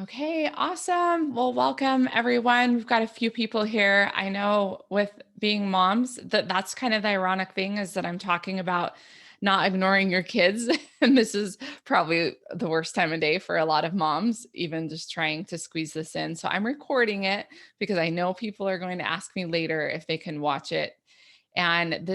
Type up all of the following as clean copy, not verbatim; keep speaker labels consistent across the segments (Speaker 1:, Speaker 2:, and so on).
Speaker 1: Okay, awesome. Well, welcome everyone. We've got a few people here. I know with being moms, that's kind of the ironic thing is that I'm talking about not ignoring your kids. And this is probably the worst time of day for a lot of moms, even just trying to squeeze this in. So I'm recording it because I know people are going to ask me later if they can watch it. And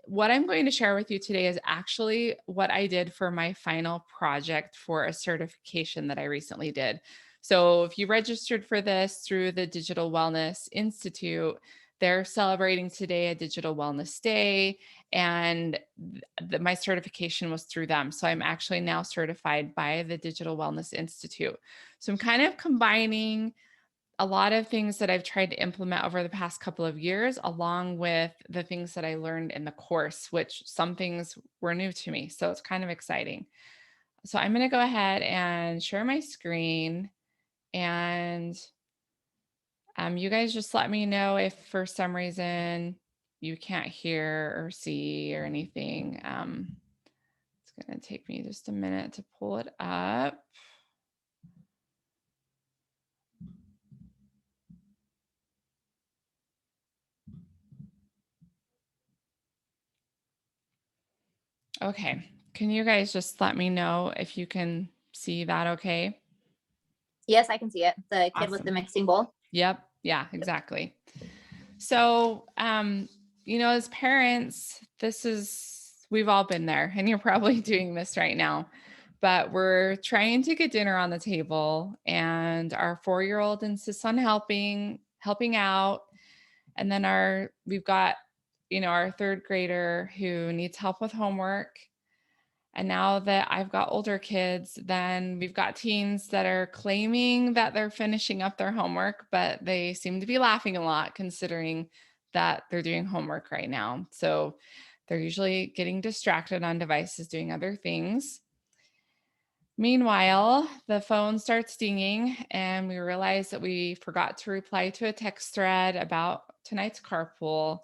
Speaker 1: what I'm going to share with you today is actually what I did for my final project for a certification that I recently did. So, if you registered for this through the Digital Wellness Institute, they're celebrating today a Digital Wellness Day, and my certification was through them. So, I'm actually now certified by the Digital Wellness Institute. So, I'm kind of combining a lot of things that I've tried to implement over the past couple of years, along with the things that I learned in the course, which some things were new to me. So it's kind of exciting. So I'm going to go ahead and share my screen. And you guys just let me know if for some reason you can't hear or see or anything. It's going to take me just a minute to pull it up. Okay. Can you guys just let me know if you can see that okay?
Speaker 2: Yes, I can see it. The kid with the
Speaker 1: Awesome.
Speaker 2: mixing bowl.
Speaker 1: Yep. Yeah,
Speaker 2: Yep.
Speaker 1: exactly. So, as parents, we've all been there and you're probably doing this right now, but we're trying to get dinner on the table and our 4-year-old insists on helping out. And then we've got, our third grader who needs help with homework. And now that I've got older kids, then we've got teens that are claiming that they're finishing up their homework, but they seem to be laughing a lot considering that they're doing homework right now. So they're usually getting distracted on devices doing other things. Meanwhile, the phone starts dinging, and we realize that we forgot to reply to a text thread about tonight's carpool.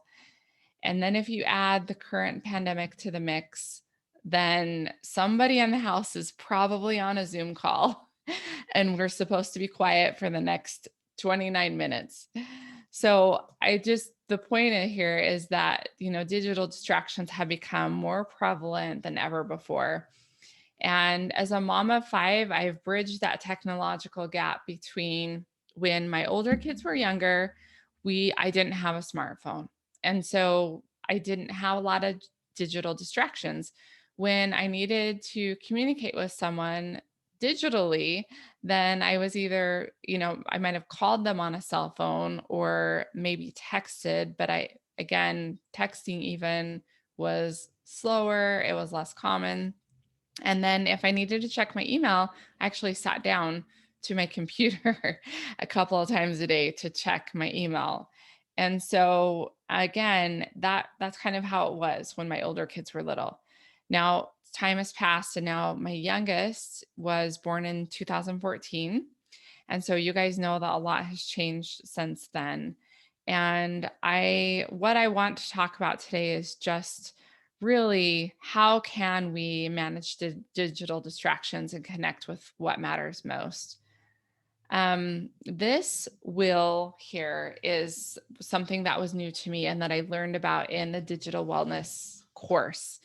Speaker 1: And then if you add the current pandemic to the mix, then somebody in the house is probably on a Zoom call and we're supposed to be quiet for the next 29 minutes. So the point in here is that, digital distractions have become more prevalent than ever before. And as a mom of five, I've bridged that technological gap between when my older kids were younger, I didn't have a smartphone. And so I didn't have a lot of digital distractions. When I needed to communicate with someone digitally, then I was either, I might have called them on a cell phone or maybe texted, but again, texting even was slower, it was less common. And then if I needed to check my email, I actually sat down to my computer a couple of times a day to check my email. And so again, that's kind of how it was when my older kids were little. Now time has passed and now my youngest was born in 2014. And so you guys know that a lot has changed since then. And what I want to talk about today is just really how can we manage digital distractions and connect with what matters most. This wheel here is something that was new to me and that I learned about in the digital wellness course.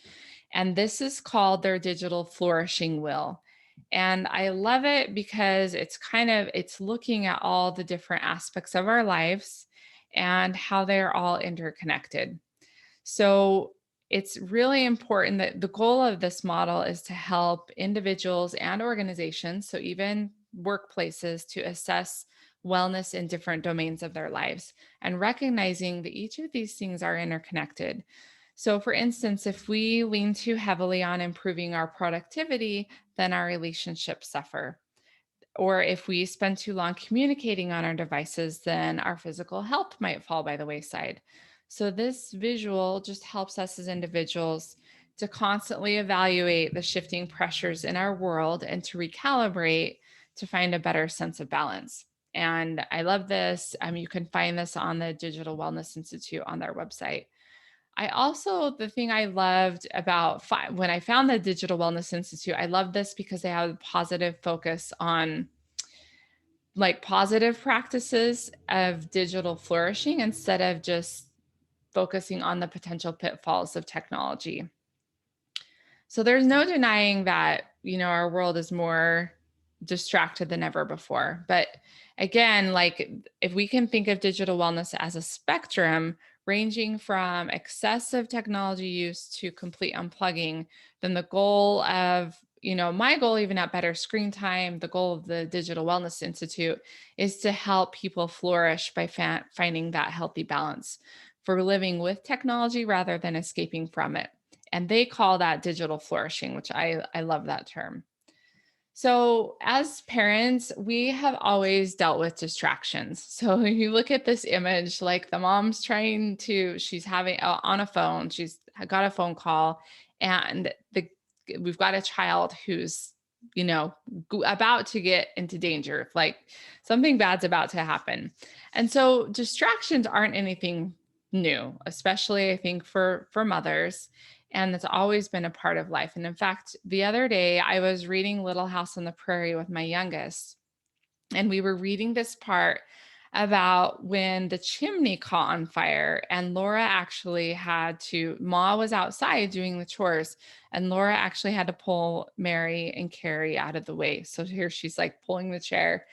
Speaker 1: And this is called their digital flourishing wheel. And I love it because it's looking at all the different aspects of our lives and how they're all interconnected. So it's really important that the goal of this model is to help individuals and organizations, so even workplaces, to assess wellness in different domains of their lives and recognizing that each of these things are interconnected. So, for instance, if we lean too heavily on improving our productivity, then our relationships suffer. Or if we spend too long communicating on our devices, then our physical health might fall by the wayside. So, this visual just helps us as individuals to constantly evaluate the shifting pressures in our world and to recalibrate to find a better sense of balance. And I love this. You can find this on the Digital Wellness Institute on their website. The thing I loved about when I found the Digital Wellness Institute, I love this because they have a positive focus on like positive practices of digital flourishing instead of just focusing on the potential pitfalls of technology. So there's no denying that, our world is more distracted than ever before. But again, like if we can think of digital wellness as a spectrum ranging from excessive technology use to complete unplugging, then the goal of, my goal, even at Better Screen Time, the goal of the Digital Wellness Institute is to help people flourish by finding that healthy balance for living with technology rather than escaping from it. And they call that digital flourishing, which I love that term. So, as parents, we have always dealt with distractions. So, you look at this image, like the mom's she's having on a phone, she's got a phone call, and we've got a child who's, about to get into danger, like something bad's about to happen. And so, distractions aren't anything new, especially I think for mothers, and it's always been a part of life. And in fact, the other day I was reading Little House on the Prairie with my youngest, and we were reading this part about when the chimney caught on fire, and Ma was outside doing the chores, and Laura actually had to pull Mary and Carrie out of the way. So here she's like pulling the chair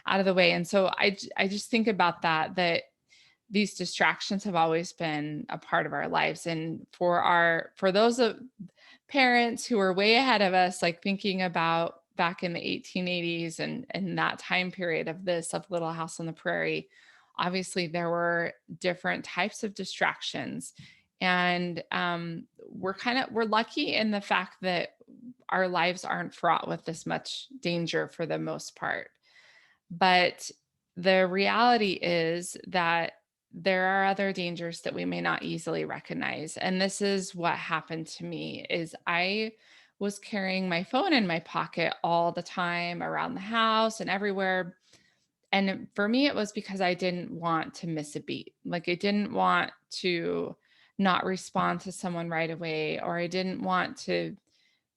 Speaker 1: out of the way. And so I just think about that these distractions have always been a part of our lives. And for those of parents who are way ahead of us, like thinking about back in the 1880s and that time period of Little House on the Prairie, obviously there were different types of distractions. And we're lucky in the fact that our lives aren't fraught with this much danger for the most part. But the reality is that there are other dangers that we may not easily recognize. And this is what happened to me is I was carrying my phone in my pocket all the time around the house and everywhere. And for me, it was because I didn't want to miss a beat. Like I didn't want to not respond to someone right away, or I didn't want to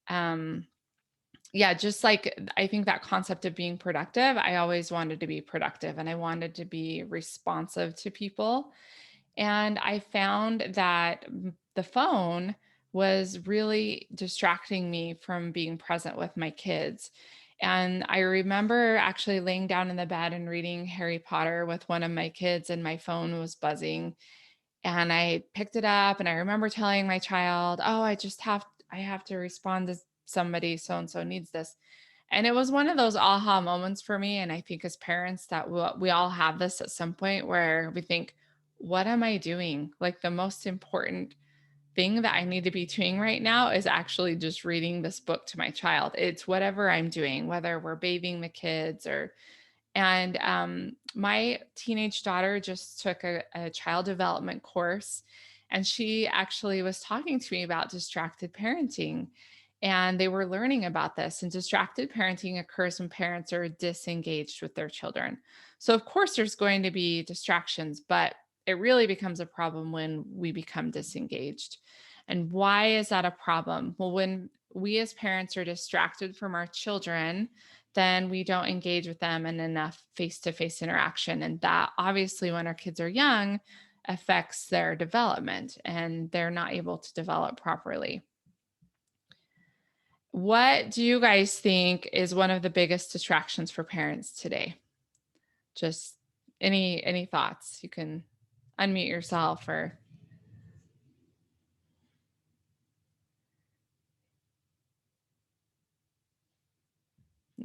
Speaker 1: um yeah, just like I think that concept of being productive, I always wanted to be productive and I wanted to be responsive to people. And I found that the phone was really distracting me from being present with my kids. And I remember actually laying down in the bed and reading Harry Potter with one of my kids, and my phone was buzzing. And I picked it up, and I remember telling my child, "Oh, I have to respond to somebody, so and so needs this." And it was one of those aha moments for me, and I think as parents that we all have this at some point where we think, "What am I doing?" Like the most important thing that I need to be doing right now is actually just reading this book to my child. It's whatever I'm doing, whether we're bathing the kids or and my teenage daughter just took a child development course, and she actually was talking to me about distracted parenting. And they were learning about this. And distracted parenting occurs when parents are disengaged with their children. So, of course, there's going to be distractions, but it really becomes a problem when we become disengaged. And why is that a problem? Well, when we as parents are distracted from our children, then we don't engage with them in enough face to face interaction. And that obviously, when our kids are young, affects their development and they're not able to develop properly. What do you guys think is one of the biggest distractions for parents today? Just any thoughts? You can unmute yourself or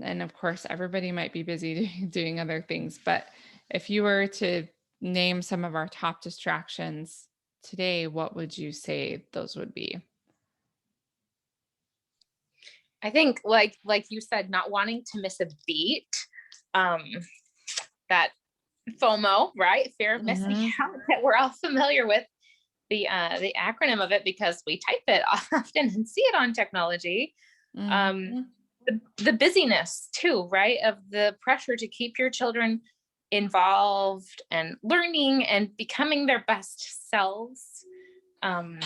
Speaker 1: and of course everybody might be busy doing other things, but if you were to name some of our top distractions today, what would you say those would be?
Speaker 3: I think like you said, not wanting to miss a beat, um, that FOMO, right? Fear of missing
Speaker 1: Mhm.
Speaker 3: out that we're all familiar with the acronym of it because we type it often and see it on technology. Um,
Speaker 1: Mhm.
Speaker 3: the busyness too, right? Of the pressure to keep your children involved and learning and becoming their best selves. Um,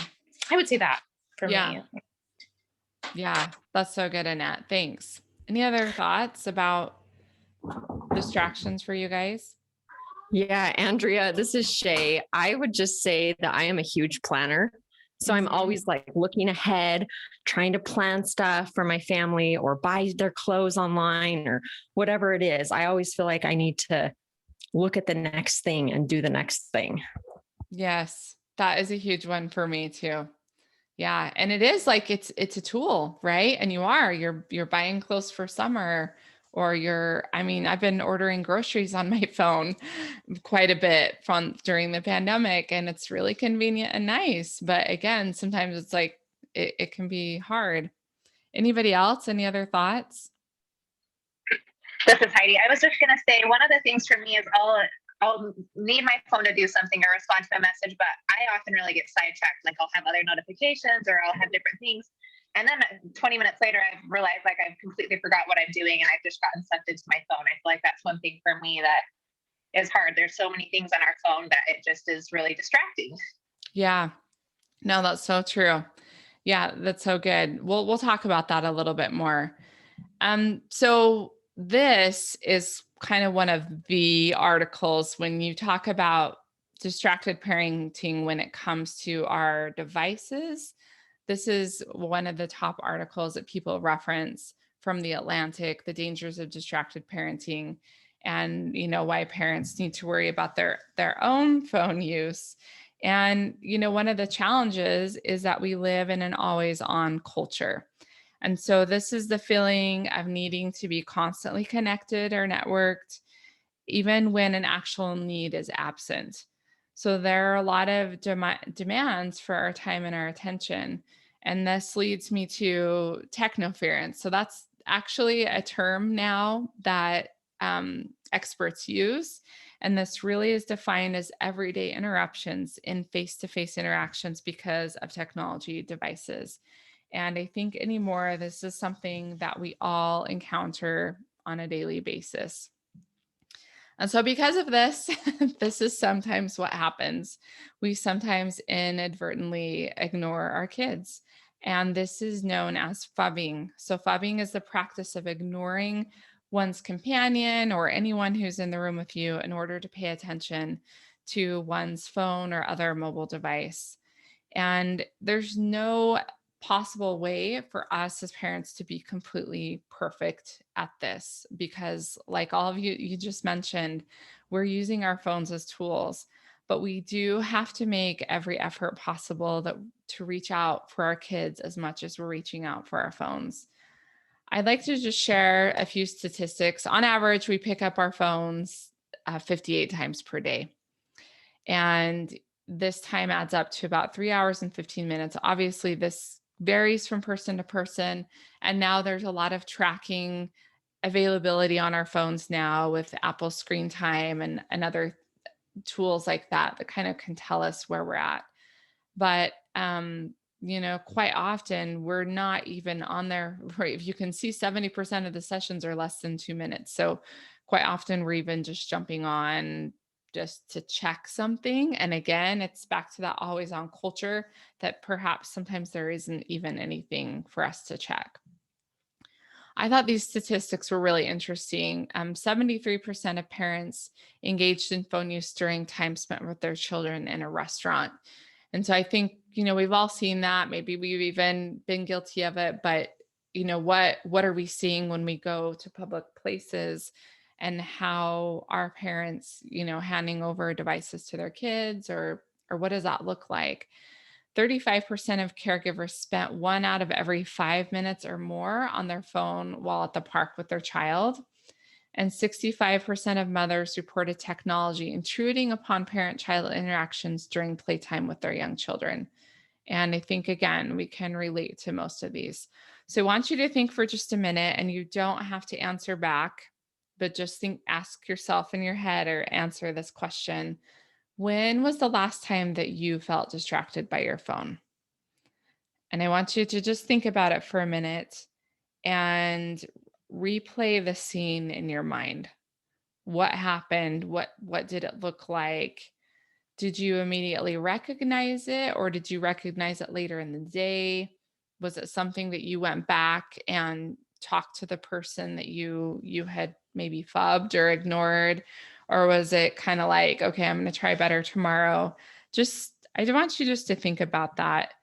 Speaker 3: I would say that for
Speaker 1: Yeah.
Speaker 3: me.
Speaker 1: Yeah. That's so good, Annette. Thanks. Any other thoughts about? distractions for you guys?
Speaker 4: Yeah, Andrea, this is Shay. I would just say that I am a huge planner. So I'm always like looking ahead, trying to plan stuff for my family or buy their clothes online or whatever it is. I always feel like I need to look at the next thing and do the next thing.
Speaker 1: Yes, that is a huge one for me too. Yeah, and it is like it's a tool, right? And you're buying clothes for summer, or I mean, I've been ordering groceries on my phone quite a bit from during the pandemic, and it's really convenient and nice. But again, sometimes it's like it can be hard. Anybody else? Any other thoughts?
Speaker 2: This is Heidi. I was just gonna say one of the things for me is I'll need my phone to do something or respond to a message, but I often really get sidetracked. Like I'll have other notifications or I'll have different things. And then 20 minutes later, I've realized like I've completely forgot what I'm doing and I've just gotten sucked into my phone. I feel like that's one thing for me that is hard. There's so many things on our phone that it just is really distracting.
Speaker 1: Yeah, no, that's so true. Yeah, that's so good. We'll talk about that a little bit more. So this is kind of one of the articles when you talk about distracted parenting when it comes to our devices. This is one of the top articles that people reference from the Atlantic, the dangers of distracted parenting, and why parents need to worry about their own phone use. And one of the challenges is that we live in an always on culture. And so this is the feeling of needing to be constantly connected or networked, even when an actual need is absent. So there are a lot of demands for our time and our attention. And this leads me to technoference. So that's actually a term now that experts use. And this really is defined as everyday interruptions in face-to-face interactions because of technology devices. And I think anymore, this is something that we all encounter on a daily basis. And so because of this, this is sometimes what happens. We sometimes inadvertently ignore our kids. And this is known as phubbing. So phubbing is the practice of ignoring one's companion or anyone who's in the room with you in order to pay attention to one's phone or other mobile device. And there's no possible way for us as parents to be completely perfect at this because like all of you just mentioned, we're using our phones as tools, but we do have to make every effort possible to reach out for our kids as much as we're reaching out for our phones. I'd like to just share a few statistics. On average, we pick up our phones 58 times per day. And this time adds up to about 3 hours and 15 minutes. Obviously, this varies from person to person. And now there's a lot of tracking availability on our phones now with Apple Screen Time and other tools like that kind of can tell us where we're at. But, quite often we're not even on there. Right? If you can see 70% of the sessions are less than 2 minutes. So quite often we're even just jumping on just to check something. And again, it's back to that always on culture that perhaps sometimes there isn't even anything for us to check. I thought these statistics were really interesting. 73% of parents engaged in phone use during time spent with their children in a restaurant. And so I think, we've all seen that. Maybe we've even been guilty of it, but what are we seeing when we go to public places and how are parents, handing over devices to their kids or what does that look like? 35% of caregivers spent 1 out of every 5 minutes or more on their phone while at the park with their child. And 65% of mothers reported technology intruding upon parent-child interactions during playtime with their young children. And I think, again, we can relate to most of these. So I want you to think for just a minute, and you don't have to answer back, but just ask yourself in your head or answer this question. When was the last time that you felt distracted by your phone? And I want you to just think about it for a minute and replay the scene in your mind. What happened? What did it look like? Did you immediately recognize it or did you recognize it later in the day? Was it something that you went back and talk to the person that you had maybe phubbed or ignored? Or was it kind of like, okay, I'm going to try better tomorrow? I want you just to think about that.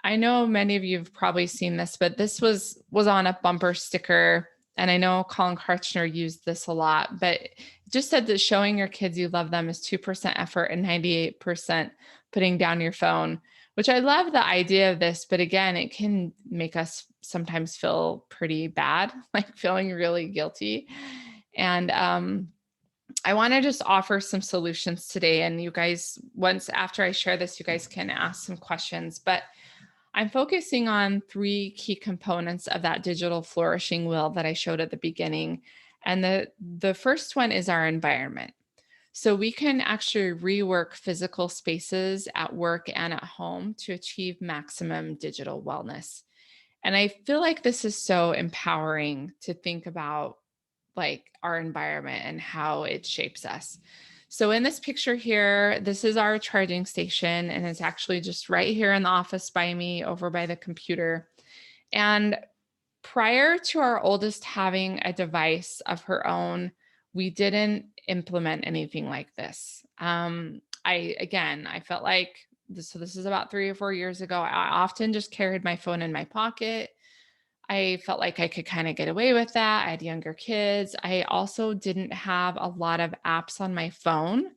Speaker 1: I know many of you have probably seen this, but this was on a bumper sticker. And I know Colin Karchner used this a lot, but it just said that showing your kids you love them is 2% effort and 98% putting down your phone, which I love the idea of this. But again, it can make us sometimes feel pretty bad, like feeling really guilty. And I want to just offer some solutions today. And you guys, once after I share this, you guys can ask some questions. But I'm focusing on 3 key components of that digital flourishing wheel that I showed at the beginning. And the first one is our environment. So we can actually rework physical spaces at work and at home to achieve maximum digital wellness. And I feel like this is so empowering to think about like our environment and how it shapes us. So in this picture here, this is our charging station, and it's actually just right here in the office by me over by the computer. And prior to our oldest having a device of her own, we didn't implement anything like this. I felt like this, so this is about 3 or 4 years ago. I often just carried my phone in my pocket. I felt like I could kind of get away with that. I had younger kids. I also didn't have a lot of apps on my phone.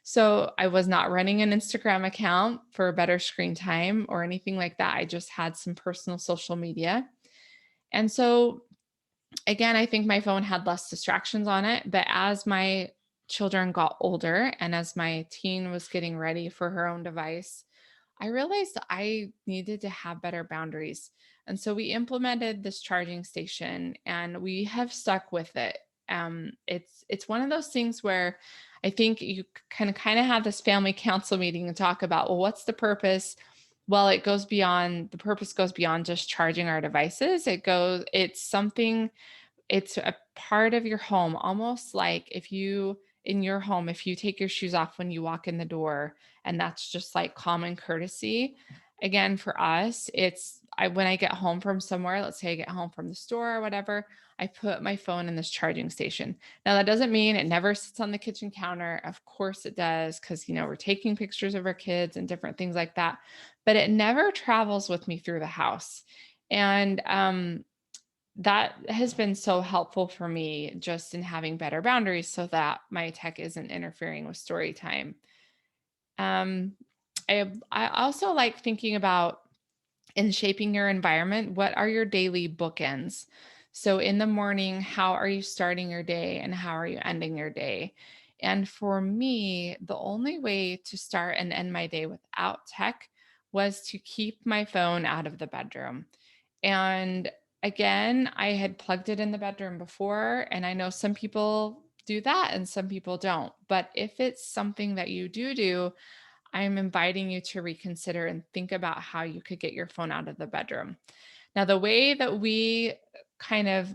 Speaker 1: So I was not running an Instagram account for better screen time or anything like that. I just had some personal social media. And so, again, I think my phone had less distractions on it. But as my children got older and as my teen was getting ready for her own device, I realized that I needed to have better boundaries. And so we implemented this charging station and we have stuck with it. It's one of those things where I think you can kind of have this family council meeting and talk about, well, what's the purpose? Well, the purpose goes beyond just charging our devices. It's a part of your home, almost like in your home, if you take your shoes off when you walk in the door, and that's just like common courtesy. Again, for us, when I get home from somewhere, let's say I get home from the store or whatever, I put my phone in this charging station. Now, that doesn't mean it never sits on the kitchen counter. Of course it does, because, we're taking pictures of our kids and different things like that, but it never travels with me through the house. And, that has been so helpful for me just in having better boundaries so that my tech isn't interfering with story time. Um, I also like thinking about in shaping your environment, what are your daily bookends? So in the morning, how are you starting your day and how are you ending your day? And for me, the only way to start and end my day without tech was to keep my phone out of the bedroom. And again, I had plugged it in the bedroom before, and I know some people do that and some people don't. But if it's something that you do, I'm inviting you to reconsider and think about how you could get your phone out of the bedroom. Now, the way that we kind of,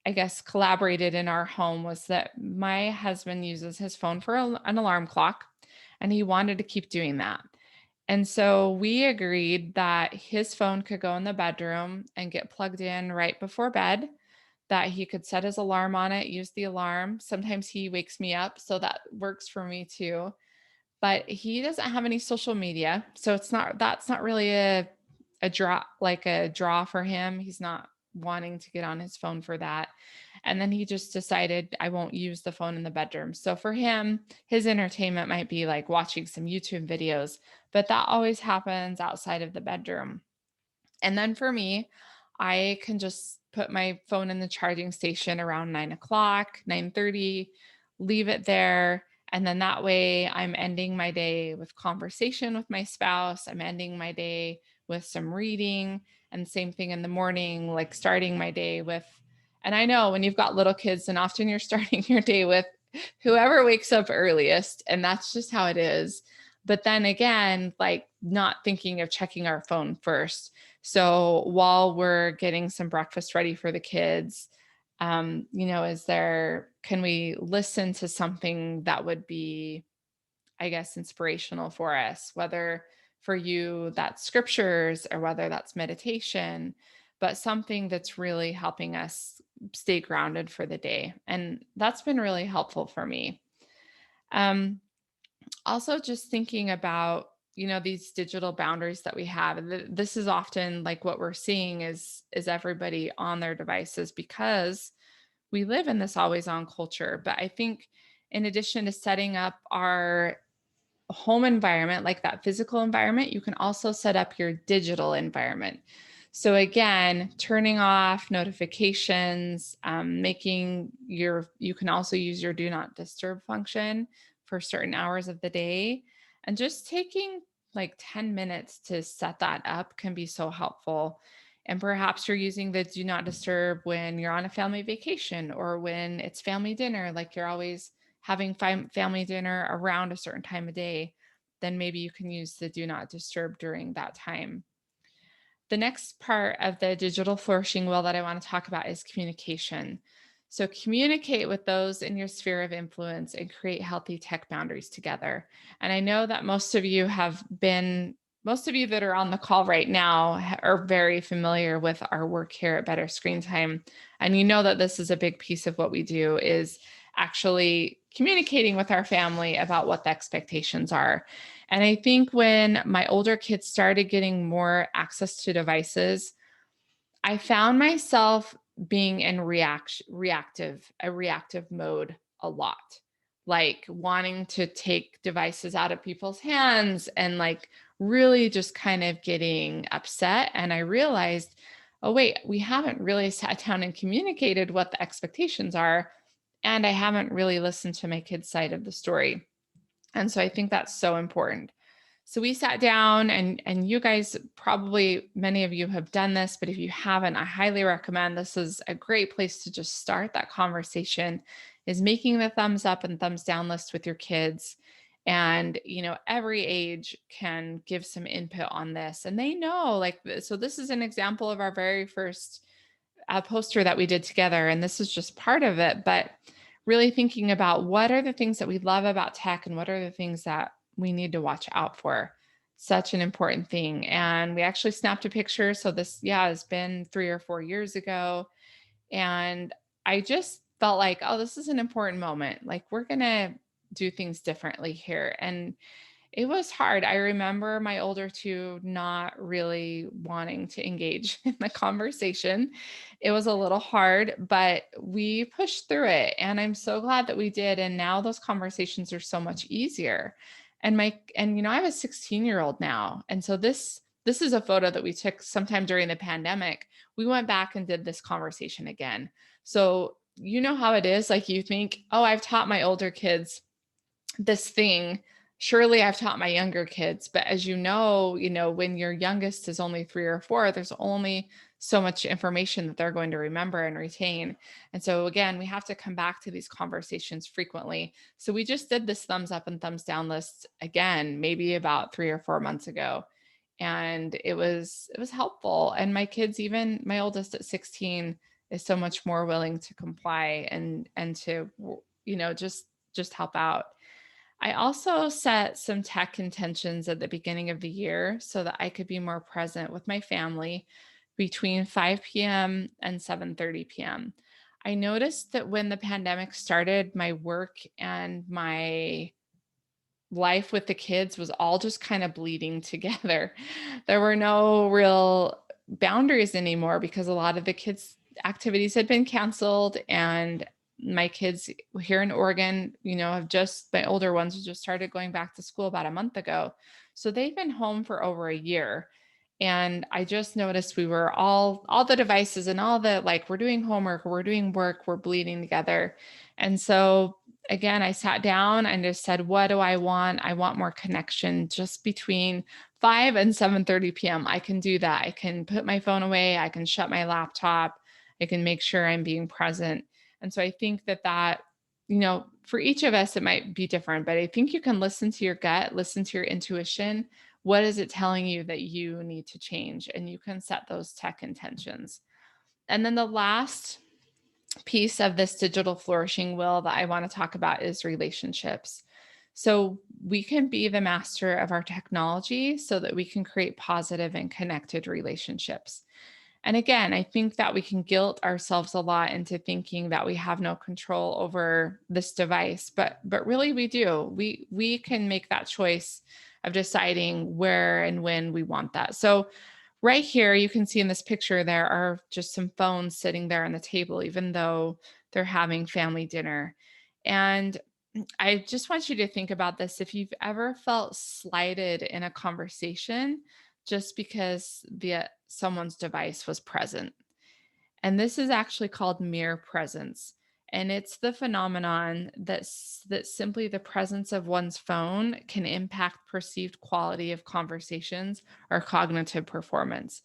Speaker 1: I guess, collaborated in our home was that my husband uses his phone for an alarm clock, and he wanted to keep doing that. And so we agreed that his phone could go in the bedroom and get plugged in right before bed, that he could set his alarm on it, use the alarm. Sometimes he wakes me up, so that works for me too. But he doesn't have any social media. So that's not really a draw for him. He's not wanting to get on his phone for that. And then he just decided I won't use the phone in the bedroom. So for him, his entertainment might be like watching some YouTube videos, but that always happens outside of the bedroom. And then for me, I can just put my phone in the charging station around 9:00, 9:30, leave it there. And then that way I'm ending my day with conversation with my spouse. I'm ending my day with some reading, and same thing in the morning, like starting my day with, and I know when you've got little kids, and often you're starting your day with whoever wakes up earliest, and that's just how it is. But then again, like not thinking of checking our phone first. So while we're getting some breakfast ready for the kids, can we listen to something that would be, I guess, inspirational for us, whether for you that's scriptures or whether that's meditation. but something that's really helping us stay grounded for the day. And that's been really helpful for me. Um, Also just thinking about, these digital boundaries that we have. And this is often like what we're seeing is everybody on their devices because we live in this always on culture. But I think in addition to setting up our home environment, like that physical environment, you can also set up your digital environment. So again, turning off notifications, you can also use your do not disturb function for certain hours of the day. And just taking like 10 minutes to set that up can be so helpful. And perhaps you're using the do not disturb when you're on a family vacation or when it's family dinner, like you're always having family dinner around a certain time of day, then maybe you can use the do not disturb during that time. The next part of the digital flourishing wheel that I want to talk about is communication. So communicate with those in your sphere of influence and create healthy tech boundaries together. And I know that most of you that are on the call right now are very familiar with our work here at Better Screen Time. And you know that this is a big piece of what we do is actually communicating with our family about what the expectations are. And I think when my older kids started getting more access to devices, I found myself being in reactive mode a lot, like wanting to take devices out of people's hands and like really just kind of getting upset. And I realized, oh, wait, we haven't really sat down and communicated what the expectations are. And I haven't really listened to my kids' side of the story. And so I think that's so important. So we sat down and you guys, probably many of you have done this, but if you haven't, I highly recommend. This is a great place to just start that conversation, is making the thumbs up and thumbs down list with your kids. And, every age can give some input on this, and they know, like, so this is an example of our very first poster that we did together. And this is just part of it, but really thinking about what are the things that we love about tech and what are the things that we need to watch out for. Such an important thing. And we actually snapped a picture. So this, has been 3 or 4 years ago. And I just felt like, oh, this is an important moment. Like, we're going to do things differently here. And it was hard. I remember my older two not really wanting to engage in the conversation. It was a little hard, but we pushed through it. And I'm so glad that we did. And now those conversations are so much easier. And I have a 16-year-old now. And so this is a photo that we took sometime during the pandemic. We went back and did this conversation again. So you know how it is. Like, you think, oh, I've taught my older kids this thing. Surely I've taught my younger kids. But as you know, when your youngest is only 3 or 4, there's only so much information that they're going to remember and retain. And so again, we have to come back to these conversations frequently. So we just did this thumbs up and thumbs down list again, maybe about 3 or 4 months ago. And it was helpful. And my kids, even my oldest at 16, is so much more willing to comply and to, just help out. I also set some tech intentions at the beginning of the year so that I could be more present with my family between 5 p.m. and 7:30 p.m. I noticed that when the pandemic started, my work and my life with the kids was all just kind of bleeding together. There were no real boundaries anymore because a lot of the kids' activities had been canceled, and my kids here in Oregon, my older ones just started going back to school about a month ago. So they've been home for over a year. And I just noticed we were all the devices and all the, like, we're doing homework, we're doing work, we're bleeding together. And so again, I sat down and just said, what do I want? I want more connection just between 5 and 7:30 p.m. I can do that. I can put my phone away. I can shut my laptop. I can make sure I'm being present. And so I think that, for each of us, it might be different, but I think you can listen to your gut, listen to your intuition. What is it telling you that you need to change? And you can set those tech intentions. And then the last piece of this digital flourishing wheel that I want to talk about is relationships. So we can be the master of our technology so that we can create positive and connected relationships. And again, I think that we can guilt ourselves a lot into thinking that we have no control over this device, but really we do. We can make that choice of deciding where and when we want that. So right here, you can see in this picture, there are just some phones sitting there on the table, even though they're having family dinner. And I just want you to think about this. If you've ever felt slighted in a conversation just because someone's device was present. And this is actually called mere presence. And it's the phenomenon that simply the presence of one's phone can impact perceived quality of conversations or cognitive performance.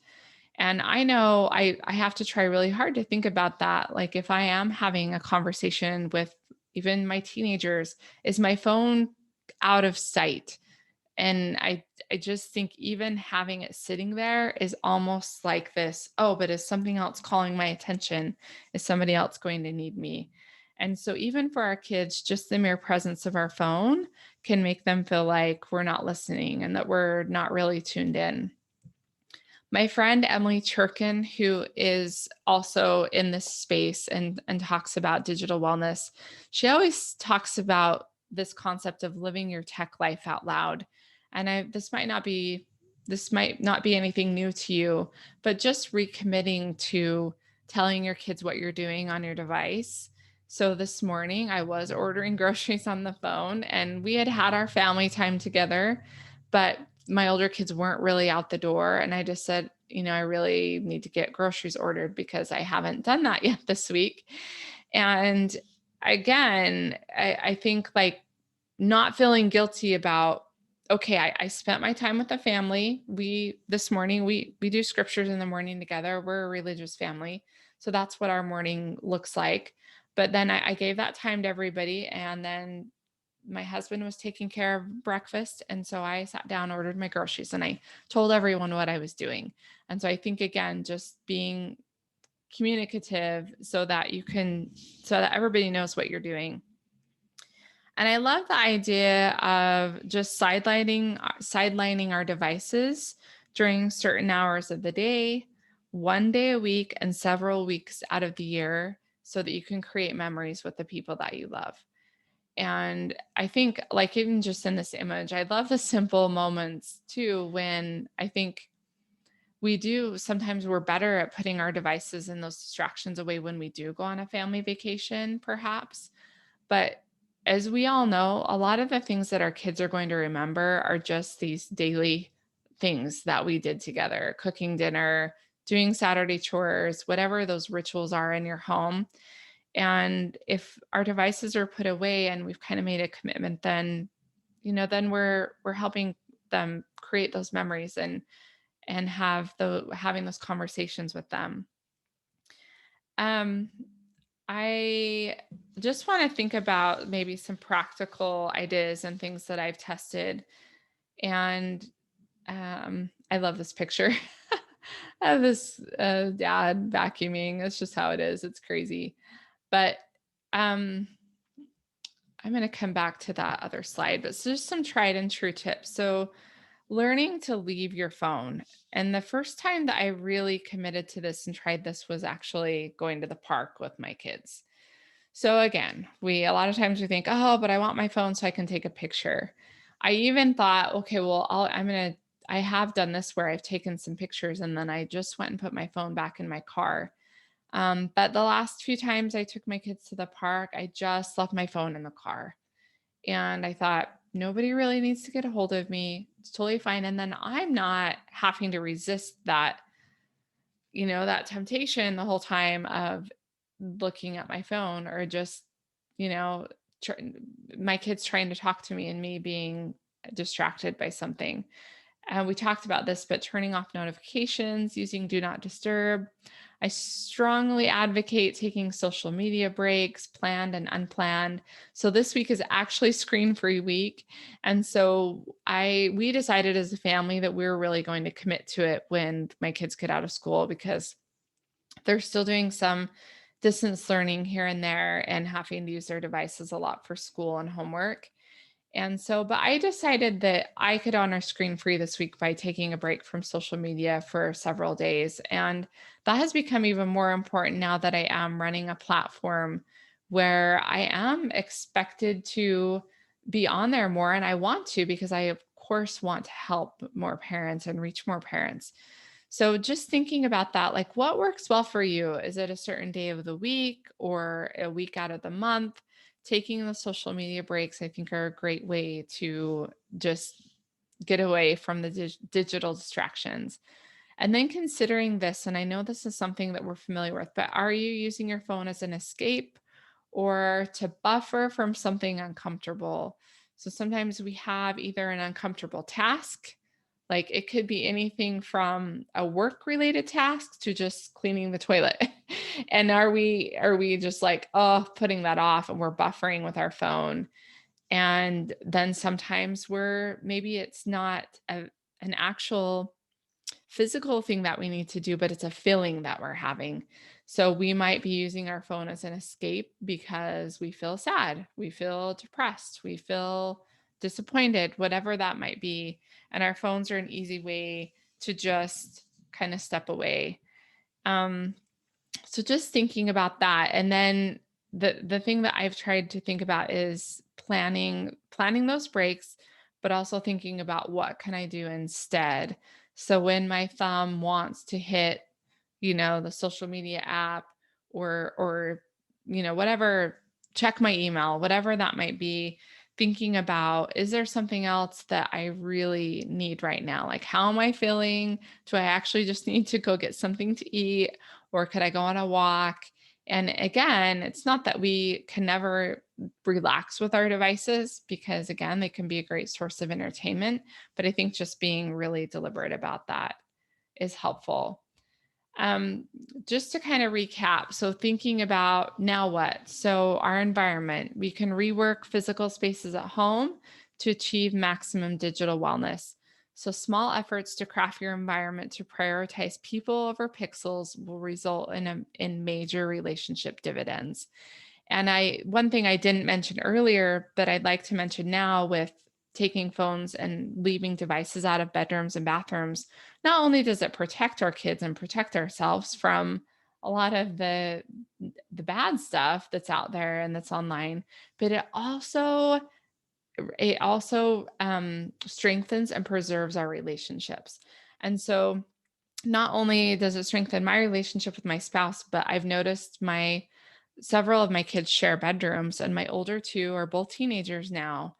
Speaker 1: And I know I have to try really hard to think about that. Like if I am having a conversation with even my teenagers, is my phone out of sight? And I just think even having it sitting there is almost like this, oh, but is something else calling my attention? Is somebody else going to need me? And so even for our kids, just the mere presence of our phone can make them feel like we're not listening and that we're not really tuned in. My friend Emily Churkin, who is also in this space and talks about digital wellness, she always talks about this concept of living your tech life out loud. And this might not be anything new to you, but just recommitting to telling your kids what you're doing on your device. So this morning I was ordering groceries on the phone, and we had our family time together, but my older kids weren't really out the door. And I just said, I really need to get groceries ordered because I haven't done that yet this week. And again, I think like not feeling guilty about, okay, I spent my time with the family. This morning, we do scriptures in the morning together. We're a religious family. So that's what our morning looks like. But then I gave that time to everybody. And then my husband was taking care of breakfast. And so I sat down, ordered my groceries, and I told everyone what I was doing. And so I think, again, just being communicative so that everybody knows what you're doing. And I love the idea of just sidelining our devices during certain hours of the day, one day a week, and several weeks out of the year, so that you can create memories with the people that you love. And I think, like, even just in this image, I love the simple moments too, when I think sometimes we're better at putting our devices and those distractions away when we do go on a family vacation, perhaps. But as we all know, a lot of the things that our kids are going to remember are just these daily things that we did together, cooking dinner, doing Saturday chores, whatever those rituals are in your home. And if our devices are put away and we've kind of made a commitment, then, then we're helping them create those memories and having those conversations with them. I just want to think about maybe some practical ideas and things that I've tested. And I love this picture of this dad vacuuming. It's just how it is. It's crazy. But I'm going to come back to that other slide. But so just some tried and true tips. So learning to leave your phone. And the first time that I really committed to this and tried this was actually going to the park with my kids. So again, a lot of times we think, oh, but I want my phone so I can take a picture. I even thought, okay, well, I have done this where I've taken some pictures and then I just went and put my phone back in my car. But the last few times I took my kids to the park, I just left my phone in the car. And I thought, nobody really needs to get a hold of me. It's totally fine. And then I'm not having to resist that, that temptation the whole time of looking at my phone or just, my kids trying to talk to me and me being distracted by something. And we talked about this, but turning off notifications, using do not disturb. I strongly advocate taking social media breaks, planned and unplanned. So this week is actually screen-free week. And so we decided as a family that we were really going to commit to it when my kids get out of school, because they're still doing some distance learning here and there and having to use their devices a lot for school and homework. And so, but I decided that I could honor screen free this week by taking a break from social media for several days. And that has become even more important now that I am running a platform where I am expected to be on there more. And I want to, because I, of course, want to help more parents and reach more parents. So just thinking about that, like what works well for you? Is it a certain day of the week or a week out of the month? Taking the social media breaks, I think, are a great way to just get away from the digital distractions. And then considering this, and I know this is something that we're familiar with, but are you using your phone as an escape or to buffer from something uncomfortable? So sometimes we have either an uncomfortable task, like it could be anything from a work related task to just cleaning the toilet. And are we just like, oh, putting that off and we're buffering with our phone? And then sometimes maybe it's not an actual physical thing that we need to do, but it's a feeling that we're having. So we might be using our phone as an escape because we feel sad, we feel depressed, we feel disappointed, whatever that might be. And our phones are an easy way to just kind of step away. Um, so just thinking about that. And then the thing that I've tried to think about is planning those breaks, but also thinking about what can I do instead. So when my thumb wants to hit, the social media app or whatever, check my email, whatever that might be, thinking about, is there something else that I really need right now? Like, how am I feeling? Do I actually just need to go get something to eat? Or could I go on a walk? And again, it's not that we can never relax with our devices because, again, they can be a great source of entertainment. But I think just being really deliberate about that is helpful. Um, just to kind of recap, so thinking about now what? So, our environment, we can rework physical spaces at home to achieve maximum digital wellness. So, small efforts to craft your environment to prioritize people over pixels will result in major relationship dividends. And one thing I didn't mention earlier, but I'd like to mention now with taking phones and leaving devices out of bedrooms and bathrooms, not only does it protect our kids and protect ourselves from a lot of the bad stuff that's out there and that's online, but it also strengthens and preserves our relationships. And so not only does it strengthen my relationship with my spouse, but I've noticed several of my kids share bedrooms, and my older two are both teenagers now,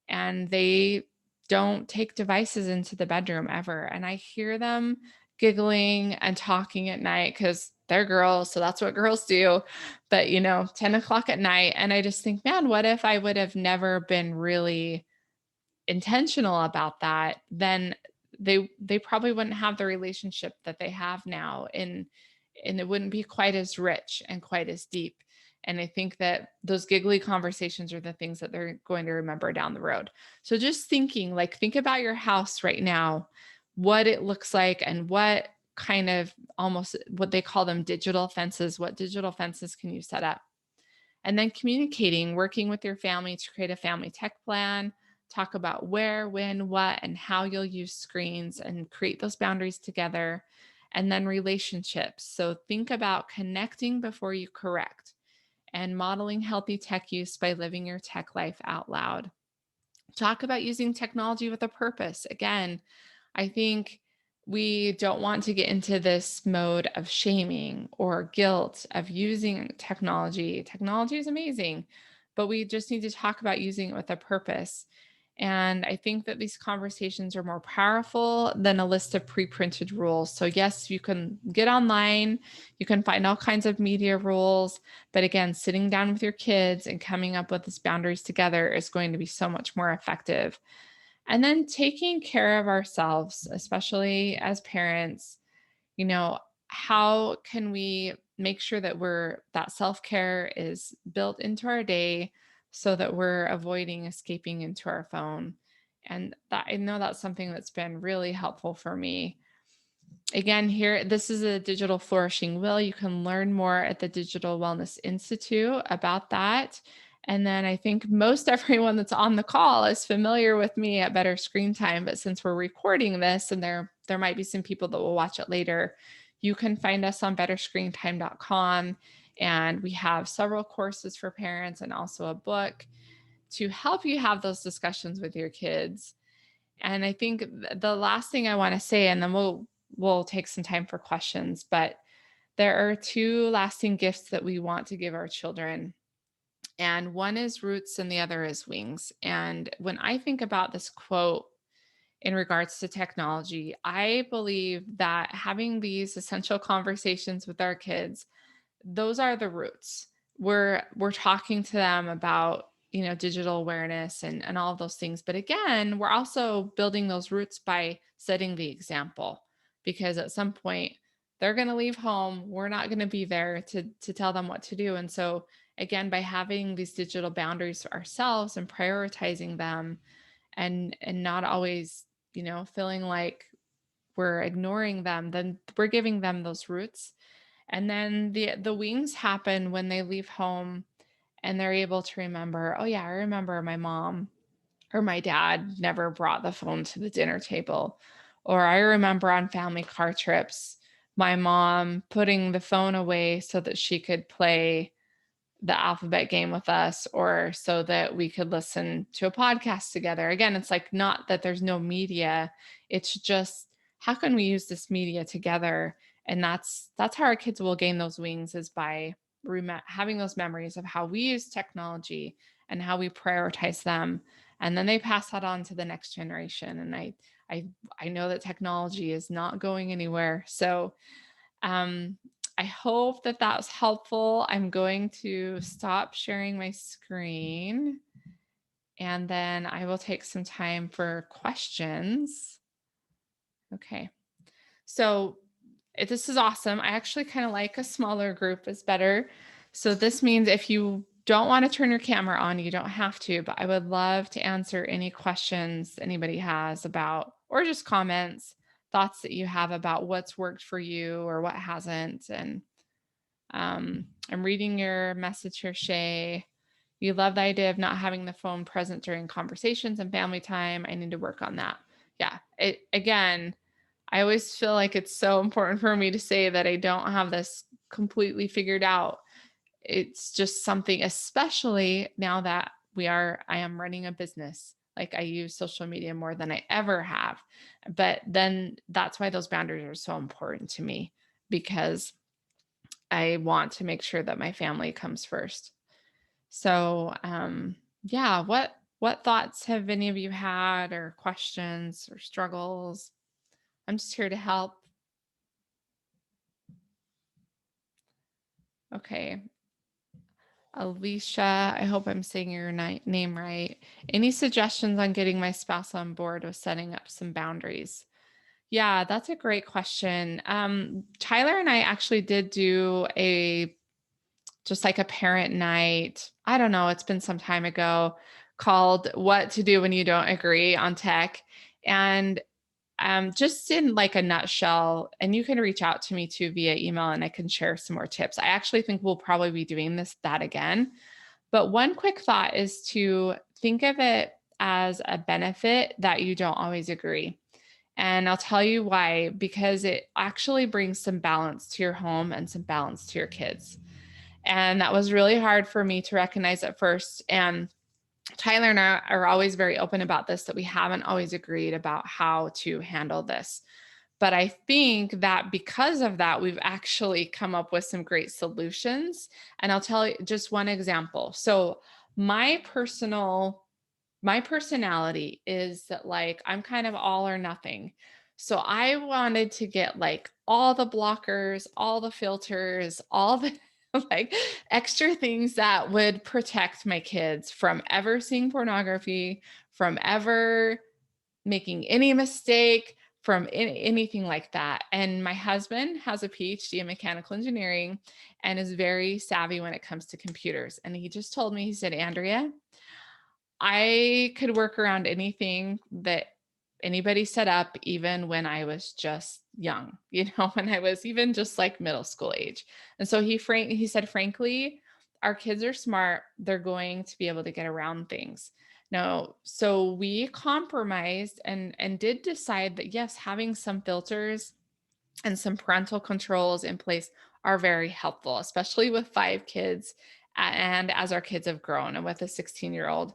Speaker 1: and they don't take devices into the bedroom ever. And I hear them giggling and talking at night because they're girls. So that's what girls do. But, 10 o'clock at night. And I just think, man, what if I would have never been really intentional about that? Then they probably wouldn't have the relationship that they have now. And it wouldn't be quite as rich and quite as deep. And I think that those giggly conversations are the things that they're going to remember down the road. So just think about your house right now, what it looks like, and what kind of, almost what they call them, digital fences. What digital fences can you set up? And then communicating, working with your family to create a family tech plan, talk about where, when, what, and how you'll use screens and create those boundaries together. And then relationships. So think about connecting before you correct and modeling healthy tech use by living your tech life out loud. Talk about using technology with a purpose. Again, I think we don't want to get into this mode of shaming or guilt of using technology. Technology is amazing, but we just need to talk about using it with a purpose. And I think that these conversations are more powerful than a list of pre-printed rules. So yes, you can get online, you can find all kinds of media rules, but again, sitting down with your kids and coming up with these boundaries together is going to be so much more effective. And then taking care of ourselves, especially as parents, you know, how can we make sure that that self-care is built into our day so that we're avoiding escaping into our phone? And that, I know that's something that's been really helpful for me. Again, here, this is a digital flourishing will. You can learn more at the Digital Wellness Institute about that. And then I think most everyone that's on the call is familiar with me at Better Screen Time. But since we're recording this and there might be some people that will watch it later, you can find us on betterscreentime.com. And we have several courses for parents and also a book to help you have those discussions with your kids. And I think the last thing I want to say, and then we'll take some time for questions, but there are two lasting gifts that we want to give our children. And one is roots and the other is wings. And when I think about this quote in regards to technology, I believe that having these essential conversations with our kids, those are the roots. We're talking to them about, digital awareness and all of those things. But again, we're also building those roots by setting the example, because at some point they're going to leave home. We're not going to be there to tell them what to do. And so again, by having these digital boundaries ourselves and prioritizing them and not always, feeling like we're ignoring them, then we're giving them those roots. And then the wings happen when they leave home and they're able to remember, oh yeah, I remember my mom or my dad never brought the phone to the dinner table. Or I remember on family car trips, my mom putting the phone away so that she could play the alphabet game with us, or so that we could listen to a podcast together. Again, it's like not that there's no media. It's just, how can we use this media together? And that's how our kids will gain those wings, is by having those memories of how we use technology and how we prioritize them. And then they pass that on to the next generation. And I know that technology is not going anywhere. So I hope that was helpful. I'm going to stop sharing my screen, and then I will take some time for questions. Okay. So this is awesome. I actually kind of like a smaller group is better. So this means if you don't want to turn your camera on, you don't have to, but I would love to answer any questions anybody has about, or just comments, thoughts that you have about what's worked for you or what hasn't. And I'm reading your message here, Shay. You love the idea of not having the phone present during conversations and family time. I need to work on that. Yeah. Again, I always feel like it's so important for me to say that I don't have this completely figured out. It's just something, especially now that I am running a business. Like, I use social media more than I ever have. But then that's why those boundaries are so important to me, because I want to make sure that my family comes first. So, yeah, what thoughts have any of you had, or questions or struggles? I'm just here to help. Okay. Alicia, I hope I'm saying your name right. Any suggestions on getting my spouse on board with setting up some boundaries? Yeah, that's a great question. Tyler and I actually did do just like a parent night. I don't know, it's been some time ago, called What to Do When You Don't Agree on Tech. And just in like a nutshell, and you can reach out to me too via email and I can share some more tips. I actually think we'll probably be doing that again. But one quick thought is to think of it as a benefit that you don't always agree. And I'll tell you why, because it actually brings some balance to your home and some balance to your kids. And that was really hard for me to recognize at first. And Tyler and I are always very open about this, that we haven't always agreed about how to handle this. But I think that because of that, we've actually come up with some great solutions. And I'll tell you just one example. So my personality is that, like, I'm kind of all or nothing. So I wanted to get like all the blockers, all the filters, all the like extra things that would protect my kids from ever seeing pornography, from ever making any mistake, from anything like that. And my husband has a PhD in mechanical engineering and is very savvy when it comes to computers. And he just told me, he said, Andrea, I could work around anything that anybody set up, even when I was just young, when I was even just like middle school age. And so he said, frankly, our kids are smart. They're going to be able to get around things. No, so we compromised and did decide that yes, having some filters and some parental controls in place are very helpful, especially with 5 kids and as our kids have grown and with a 16-year-old.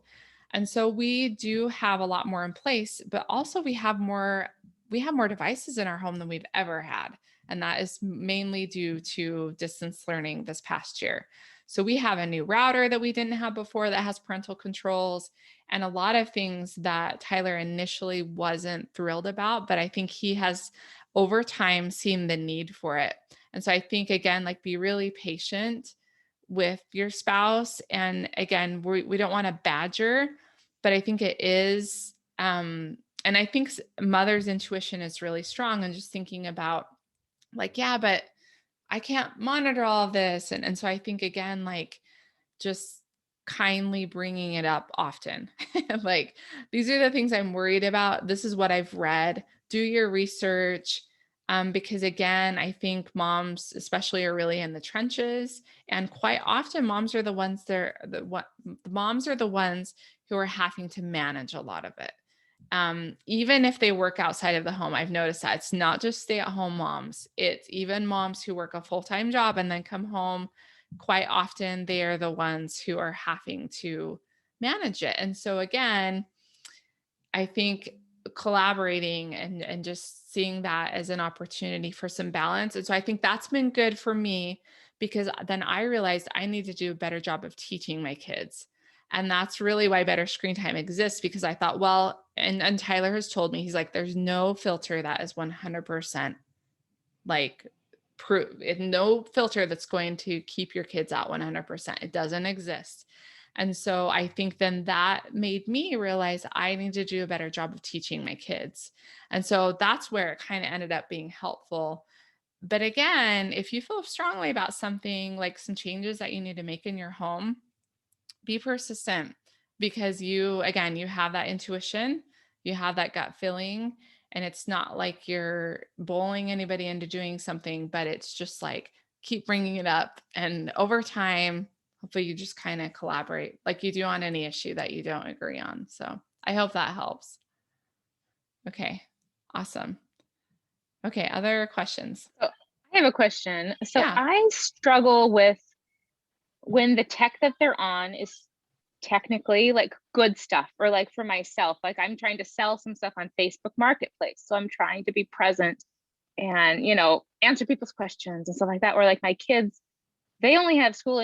Speaker 1: And so we do have a lot more in place, but also we have more devices in our home than we've ever had. And that is mainly due to distance learning this past year. So we have a new router that we didn't have before that has parental controls and a lot of things that Tyler initially wasn't thrilled about, but I think he has over time seen the need for it. And so I think, again, like be really patient with your spouse. And again, we don't want to badger, but I think it is, and I think mother's intuition is really strong and just thinking about like, yeah, but I can't monitor all of this. And so I think, again, like just kindly bringing it up often. Like, these are the things I'm worried about. This is what I've read. Do your research. Because again, I think moms, especially, are really in the trenches. And quite often, moms are the ones moms are the ones who are having to manage a lot of it. Even if they work outside of the home, I've noticed that it's not just stay-at-home moms. It's even moms who work a full-time job and then come home. Quite often, they are the ones who are having to manage it. And so again, I think collaborating and just seeing that as an opportunity for some balance. And so I think that's been good for me because then I realized I need to do a better job of teaching my kids. And that's really why better screen time exists, because I thought, well, and Tyler has told me, he's like, there's no filter that is 100% like no filter that's going to keep your kids out 100%. It doesn't exist. And so I think then that made me realize I need to do a better job of teaching my kids. And so that's where it kind of ended up being helpful. But again, if you feel strongly about something, like some changes that you need to make in your home, be persistent, because you have that intuition, you have that gut feeling, and it's not like you're bullying anybody into doing something, but it's just like keep bringing it up. And over time, hopefully you just kind of collaborate like you do on any issue that you don't agree on. So I hope that helps. Okay, awesome. Okay, other questions?
Speaker 3: So I have a question. So
Speaker 1: Yeah.
Speaker 3: I struggle with when the tech that they're on is technically like good stuff, or like for myself, like I'm trying to sell some stuff on Facebook Marketplace. So I'm trying to be present and, answer people's questions and stuff like that. Or like my kids, they only have school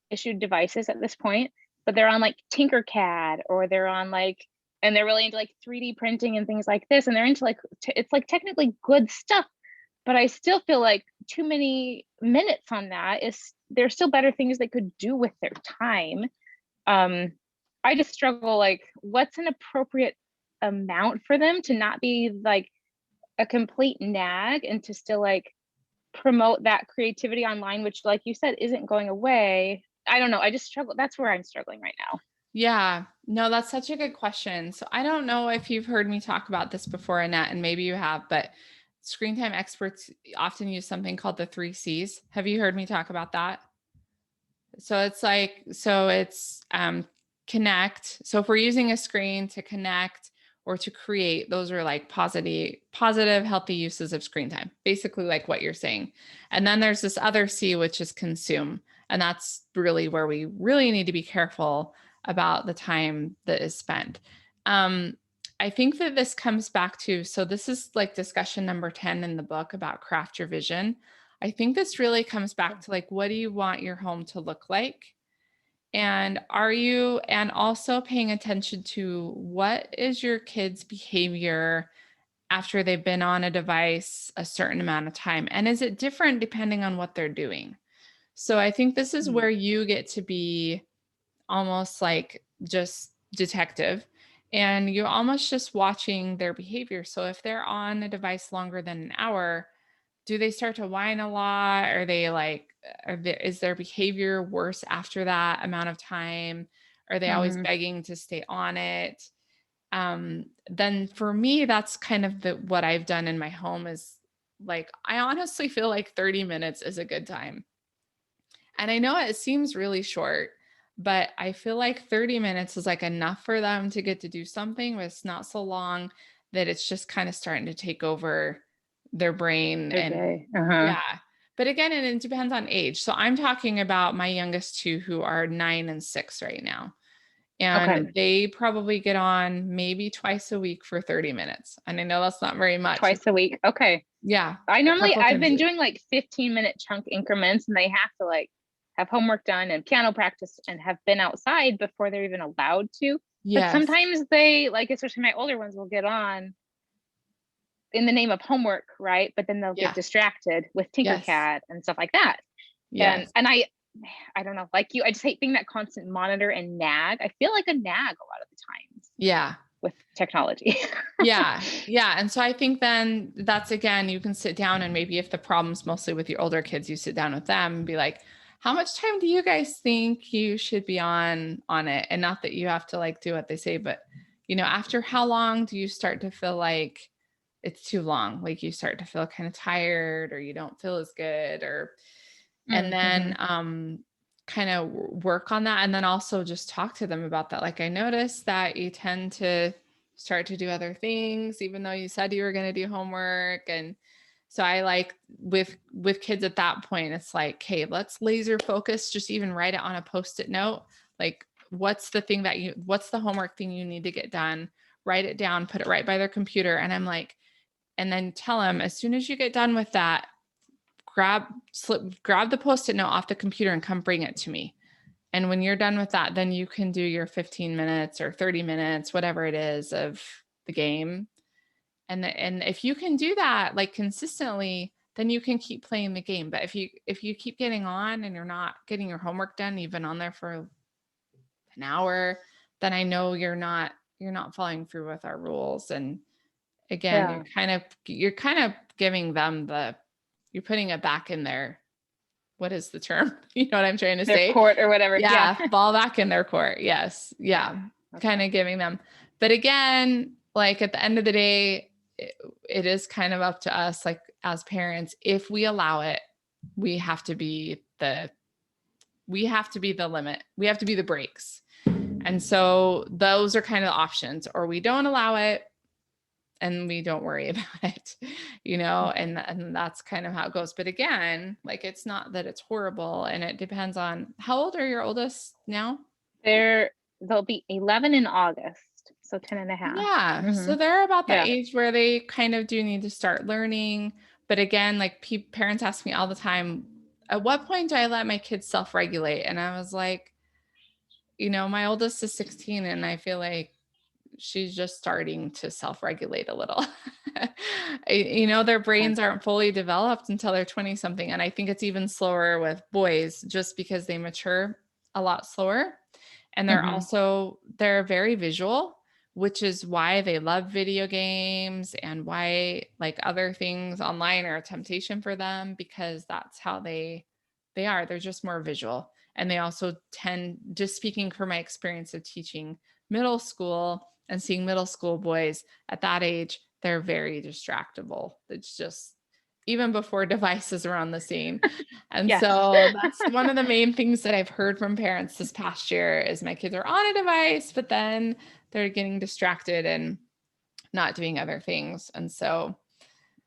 Speaker 3: issued devices at this point, but they're on like Tinkercad, or they're on like, and they're really into like 3D printing and things like this. And they're into like, it's like technically good stuff, but I still feel like too many minutes on that there's still better things they could do with their time. I just struggle, like, what's an appropriate amount for them to not be like a complete nag, and to still like promote that creativity online, which, like you said, isn't going away. I don't know. I just struggle. That's where I'm struggling right now.
Speaker 1: Yeah, no, that's such a good question. So I don't know if you've heard me talk about this before, Annette, and maybe you have, but screen time experts often use something called the 3 C's. Have you heard me talk about that? So it's connect. So if we're using a screen to connect or to create, those are like positive, healthy uses of screen time, basically like what you're saying. And then there's this other C, which is consume. And that's really where we really need to be careful about the time that is spent. I think that this comes back to, so this is like discussion number 10 in the book about craft your vision. I think this really comes back to like, what do you want your home to look like? And also paying attention to what is your kids' behavior after they've been on a device a certain amount of time? And is it different depending on what they're doing? So I think this is where you get to be almost like just detective, and you're almost just watching their behavior. So if they're on a device longer than an hour, do they start to whine a lot? Are they like, is their behavior worse after that amount of time? Are they always begging to stay on it? Then for me, that's kind of what I've done in my home is like, I honestly feel like 30 minutes is a good time. And I know it seems really short, but I feel like 30 minutes is like enough for them to get to do something, but it's not so long that it's just kind of starting to take over their brain.
Speaker 3: Their
Speaker 1: And
Speaker 3: day.
Speaker 1: yeah. But again, and it depends on age. So I'm talking about my youngest two who are 9 and 6 right now. And
Speaker 3: Okay.
Speaker 1: they probably get on maybe twice a week for 30 minutes. And I know that's not very much.
Speaker 3: Twice a week. Okay.
Speaker 1: Yeah.
Speaker 3: I've been doing like 15-minute chunk increments, and they have to like have homework done and piano practice and have been outside before they're even allowed to. But
Speaker 1: Yes.
Speaker 3: sometimes they, like, especially my older ones, will get on in the name of homework, right? But then they'll
Speaker 1: Yeah.
Speaker 3: get distracted with
Speaker 1: Yes.
Speaker 3: Tinkercad and stuff like that.
Speaker 1: Yes.
Speaker 3: And I don't know, like you, I just hate being that constant monitor and nag. I feel like a nag a lot of the times.
Speaker 1: Yeah.
Speaker 3: With technology.
Speaker 1: Yeah. Yeah. And so I think then that's, again, you can sit down, and maybe if the problem's mostly with your older kids, you sit down with them and be like, how much time do you guys think you should be on it? And not that you have to like do what they say, but after how long do you start to feel like it's too long? Like you start to feel kind of tired, or you don't feel as good, and then kind of work on that. And then also just talk to them about that. Like, I noticed that you tend to start to do other things, even though you said you were going to do homework. And so I like with kids at that point, it's like, hey, let's laser focus, just even write it on a Post-it note. Like, what's the homework thing you need to get done? Write it down, put it right by their computer. And I'm like, and then tell them, as soon as you get done with that, grab the Post-it note off the computer and come bring it to me. And when you're done with that, then you can do your 15 minutes or 30 minutes, whatever it is, of the game. And if you can do that like consistently, then you can keep playing the game. But if you keep getting on and you're not getting your homework done, even on there for an hour, then I know you're not following through with our rules. And again, you're kind of giving them you're putting it back in their, what is the term? You know what I'm trying to say?
Speaker 3: Their court or whatever.
Speaker 1: Yeah. Ball back in their court. Yes. Yeah.
Speaker 3: Okay.
Speaker 1: Kind of giving them. But again, like at the end of the day, it is kind of up to us, like as parents, if we allow it, we have to be the limit. We have to be the brakes. And so those are kind of the options, or we don't allow it and we don't worry about it, and that's kind of how it goes. But again, like, it's not that it's horrible, and it depends on how old are your oldest now?
Speaker 3: They'll be 11 in August, so 10 and a half.
Speaker 1: Yeah. So they're about the age where they kind of do need to start learning. But again, like parents ask me all the time, at what point do I let my kids self-regulate? And I was like, my oldest is 16, and I feel like she's just starting to self-regulate a little. Their brains aren't fully developed until they're 20 something. And I think it's even slower with boys, just because they mature a lot slower. And they're very visual, which is why they love video games, and why like other things online are a temptation for them, because that's how they are. They're just more visual. And they also tend, just speaking from my experience of teaching middle school and seeing middle school boys at that age, they're very distractible. It's just, even before devices are on the scene. And so that's one of the main things that I've heard from parents this past year is my kids are on a device, but then they're getting distracted and not doing other things. And so,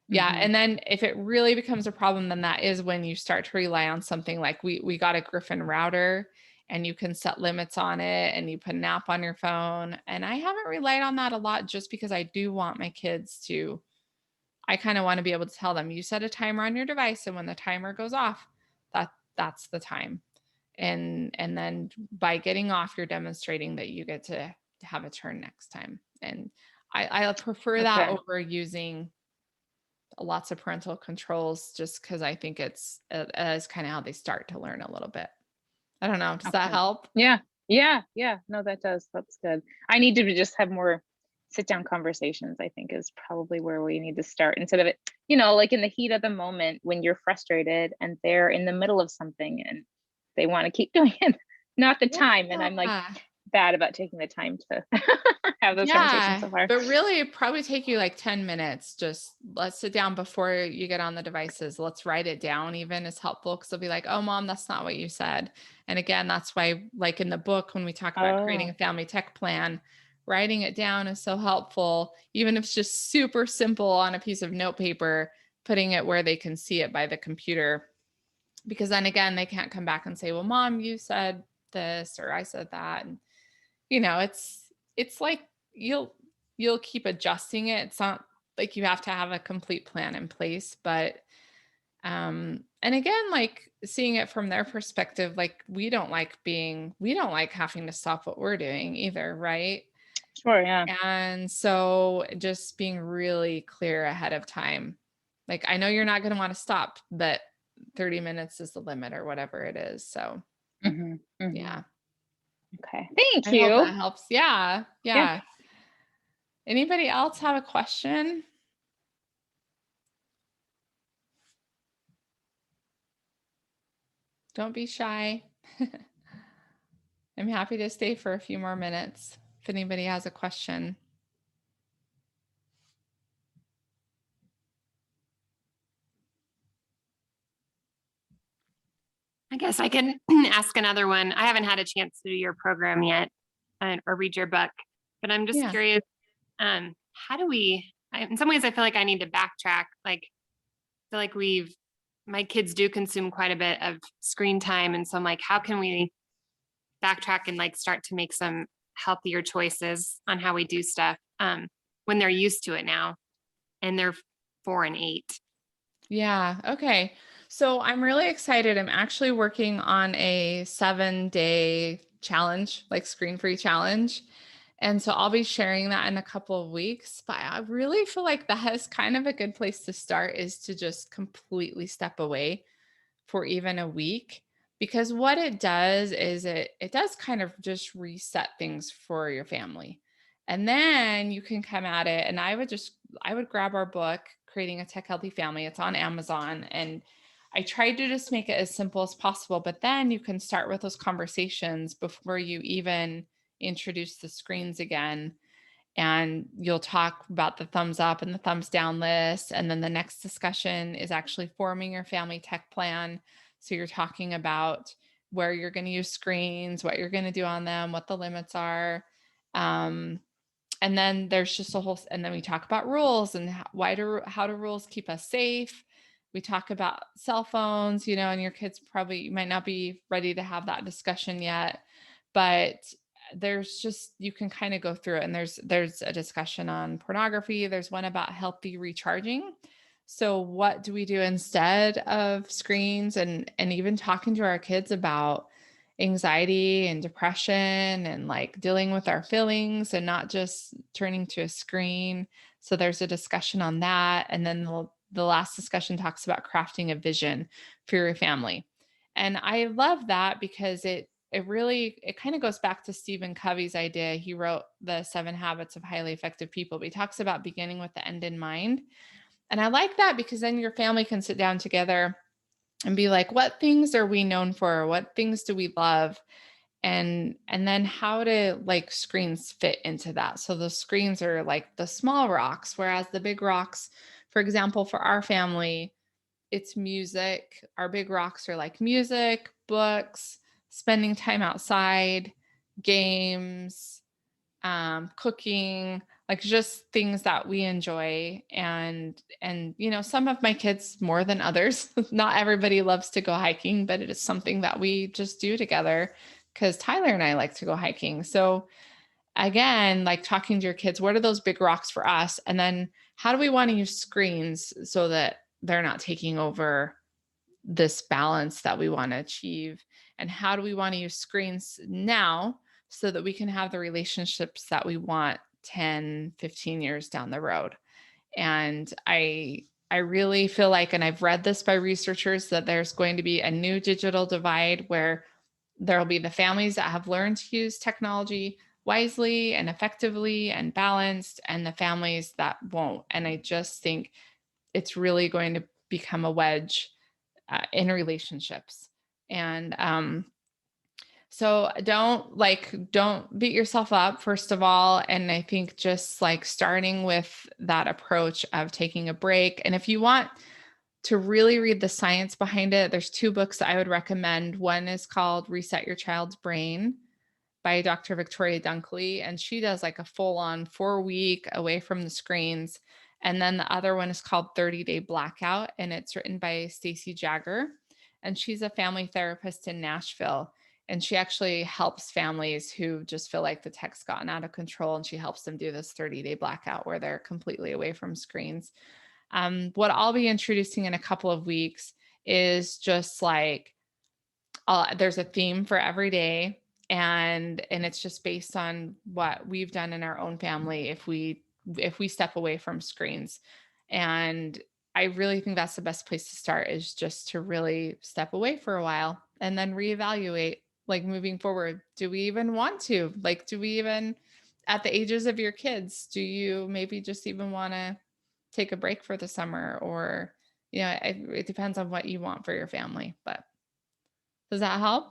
Speaker 1: yeah. And then if it really becomes a problem, then that is when you start to rely on something like we got a Griffin router, and you can set limits on it, and you put an app on your phone. And I haven't relied on that a lot, just because I do want my kids to, I kind of want to be able to tell them, you set a timer on your device, and when the timer goes off, that's the time. And then by getting off, you're demonstrating that you get to have a turn next time. And I prefer that over using lots of parental controls, just because I think it is kind of how they start to learn a little bit. I don't know. Does that help?
Speaker 3: Yeah. No, that does. That's good. I need to just have more sit down conversations, I think, is probably where we need to start, instead of it, like in the heat of the moment when you're frustrated and they're in the middle of something and they want to keep doing it, not the time. And I'm like, bad about taking the time to have those conversations so far.
Speaker 1: But really it'd probably take you like 10 minutes. Just let's sit down before you get on the devices. Let's write it down even is helpful because they'll be like, oh, mom, that's not what you said. And again, that's why like in the book, when we talk about creating a family tech plan, writing it down is so helpful. Even if it's just super simple on a piece of note paper, putting it where they can see it by the computer. Because then again, they can't come back and say, well, mom, you said this, or I said that. And it's like you'll keep adjusting it. It's not like you have to have a complete plan in place, but and again, like seeing it from their perspective, like we don't like having to stop what we're doing either, right?
Speaker 3: Sure, yeah.
Speaker 1: And so just being really clear ahead of time. Like I know you're not going to want to stop, but 30 minutes is the limit or whatever it is. So yeah.
Speaker 3: Okay. Thank
Speaker 1: I
Speaker 3: you.
Speaker 1: hope that helps. Yeah. Anybody else have a question? Don't be shy. I'm happy to stay for a few more minutes if anybody has a question.
Speaker 5: I guess I can ask another one. I haven't had a chance to do your program yet or read your book, but I'm just curious. How do we, in some ways, I feel like I need to backtrack. Like, I feel like my kids do consume quite a bit of screen time. And so I'm like, how can we backtrack and like start to make some healthier choices on how we do stuff when they're used to it now and they're 4 and 8?
Speaker 1: Yeah. Okay. So I'm really excited. I'm actually working on a 7-day challenge, like screen-free challenge. And so I'll be sharing that in a couple of weeks, but I really feel like that is kind of a good place to start, is to just completely step away for even a week. Because what it does is it does kind of just reset things for your family. And then you can come at it. And I would grab our book, Creating a Tech Healthy Family. It's on Amazon. And I tried to just make it as simple as possible, but then you can start with those conversations before you even introduce the screens again. And you'll talk about the thumbs up and the thumbs down list. And then the next discussion is actually forming your family tech plan. So you're talking about where you're going to use screens, what you're going to do on them, what the limits are. And then there's just and then we talk about rules and how do rules keep us safe. We talk about cell phones, and your kids you might not be ready to have that discussion yet, but you can kind of go through it. And there's a discussion on pornography. There's one about healthy recharging. So what do we do instead of screens, and even talking to our kids about anxiety and depression and like dealing with our feelings and not just turning to a screen. So there's a discussion on that. And then the last discussion talks about crafting a vision for your family. And I love that because it kind of goes back to Stephen Covey's idea. He wrote the 7 Habits of Highly Effective People, but he talks about beginning with the end in mind. And I like that because then your family can sit down together and be like, what things are we known for? What things do we love? And then how do like screens fit into that? So the screens are like the small rocks, whereas the big rocks, for example, for our family, it's music. Our big rocks are like music, books, spending time outside, games, cooking, like just things that we enjoy. And some of my kids more than others. Not everybody loves to go hiking, but it is something that we just do together because Tyler and I like to go hiking. So again, like talking to your kids, what are those big rocks for us? And then how do we want to use screens so that they're not taking over this balance that we want to achieve? And how do we want to use screens now so that we can have the relationships that we want 10, 15 years down the road? And I really feel like, and I've read this by researchers, that there's going to be a new digital divide where there'll be the families that have learned to use technology wisely and effectively and balanced, and the families that won't. And I just think it's really going to become a wedge in relationships. And So don't beat yourself up, first of all. And I think just like starting with that approach of taking a break. And if you want to really read the science behind it, there's 2 books I would recommend. One is called Reset Your Child's Brain by Dr. Victoria Dunkley. And she does like a full-on 4-week away from the screens. And then the other one is called 30-Day Blackout. And it's written by Stacey Jagger. And she's a family therapist in Nashville. And she actually helps families who just feel like the tech's gotten out of control. And she helps them do this 30-day blackout where they're completely away from screens. What I'll be introducing in a couple of weeks is just like, there's a theme for every day. And it's just based on what we've done in our own family if we step away from screens. And I really think that's the best place to start, is just to really step away for a while and then reevaluate, like moving forward. Do we even want to? Like, do we even, at the ages of your kids, do you maybe just even want to take a break for the summer? Or, it depends on what you want for your family. But does that help?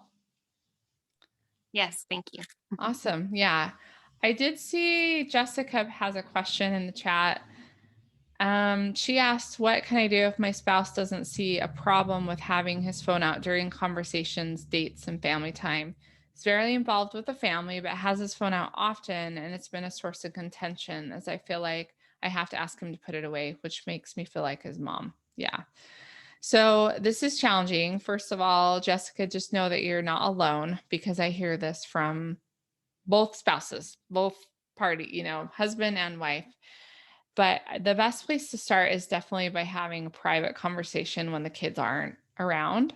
Speaker 5: Yes, thank you.
Speaker 1: Awesome. Yeah. I did see Jessica has a question in the chat. She asked, what can I do if my spouse doesn't see a problem with having his phone out during conversations, dates, and family time? He's very involved with the family, but has his phone out often, and it's been a source of contention, as I feel like I have to ask him to put it away, which makes me feel like his mom. Yeah. So this is challenging. First of all, Jessica, just know that you're not alone, because I hear this from both spouses, both party, husband and wife. But the best place to start is definitely by having a private conversation when the kids aren't around,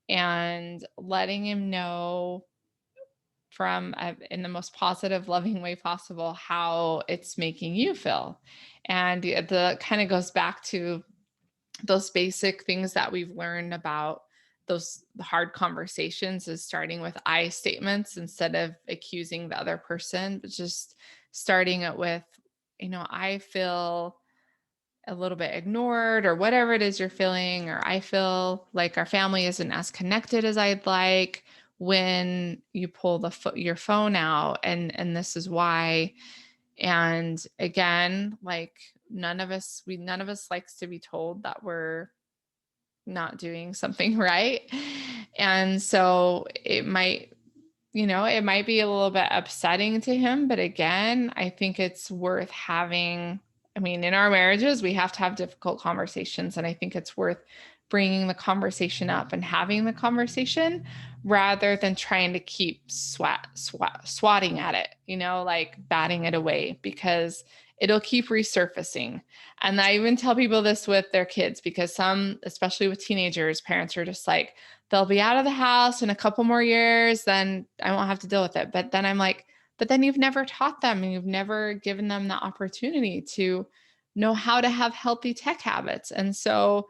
Speaker 1: and letting him know from in the most positive, loving way possible how it's making you feel. And the kind of goes back to those basic things that we've learned about those hard conversations, is starting with I statements instead of accusing the other person, but just starting it with, I feel a little bit ignored, or whatever it is you're feeling, or I feel like our family isn't as connected as I'd like when you pull your phone out, and this is why. And again, like none of us likes to be told that we're not doing something right. And so it might be a little bit upsetting to him, but again, I think it's worth having. I mean, in our marriages, we have to have difficult conversations, and I think it's worth bringing the conversation up and having the conversation rather than trying to keep swatting at it, like batting it away, because it'll keep resurfacing. And I even tell people this with their kids, because some, especially with teenagers, parents are just like, they'll be out of the house in a couple more years, then I won't have to deal with it. But then I'm like, but then you've never taught them, and you've never given them the opportunity to know how to have healthy tech habits. And so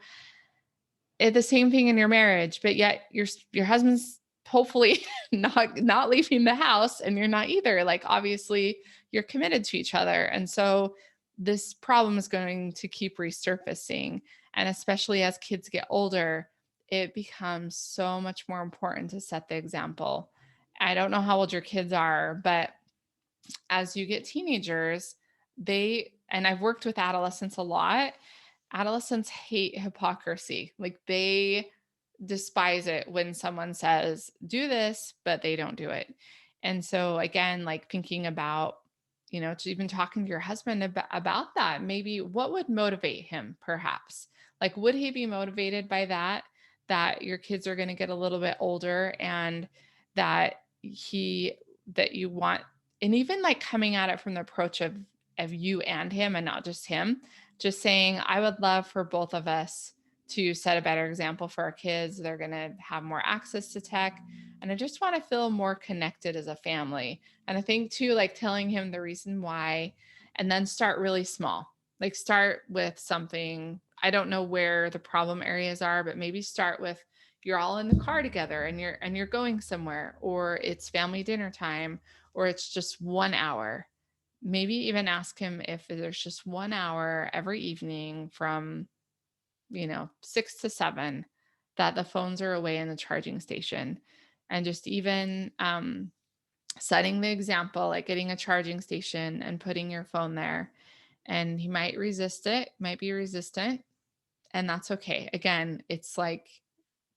Speaker 1: it's the same thing in your marriage, but yet your husband's hopefully not leaving the house, and you're not either. Like, obviously you're committed to each other. And so this problem is going to keep resurfacing. And especially as kids get older, it becomes so much more important to set the example. I don't know how old your kids are, but as you get teenagers, and I've worked with adolescents a lot, adolescents hate hypocrisy. Like, they despise it when someone says, do this, but they don't do it. And so again, like thinking about, to even talking to your husband about that, maybe what would motivate him, perhaps. Like, would he be motivated by that your kids are going to get a little bit older, and that you want, and even like coming at it from the approach of you and him, and not just him, just saying, I would love for both of us to set a better example for our kids. They're going to have more access to tech, and I just want to feel more connected as a family. And I think too, like telling him the reason why, and then start really small. Like, start with something, I don't know where the problem areas are, but maybe start with, you're all in the car together and you're going somewhere, or it's family dinner time, or it's just 1 hour. Maybe even ask him if there's just 1 hour every evening from 6 to 7 that the phones are away in the charging station. and just even setting the example, like getting a charging station and putting your phone there. And he might resist it, might be resistant, and that's okay. Again, it's like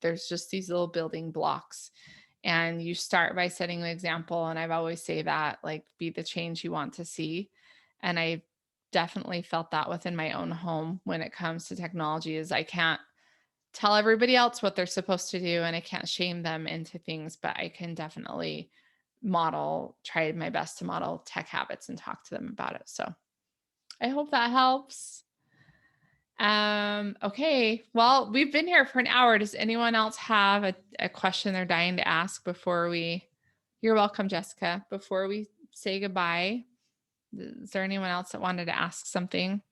Speaker 1: there's just these little building blocks, and you start by setting the example. And I've always say that, like, be the change you want to see. And I definitely felt that within my own home when it comes to technology, is I can't tell everybody else what they're supposed to do, and I can't shame them into things, but I can definitely try my best to model tech habits and talk to them about it. So I hope that helps. Okay. Well, we've been here for an hour. Does anyone else have a question they're dying to ask you're welcome, Jessica, before we say goodbye? Is there anyone else that wanted to ask something?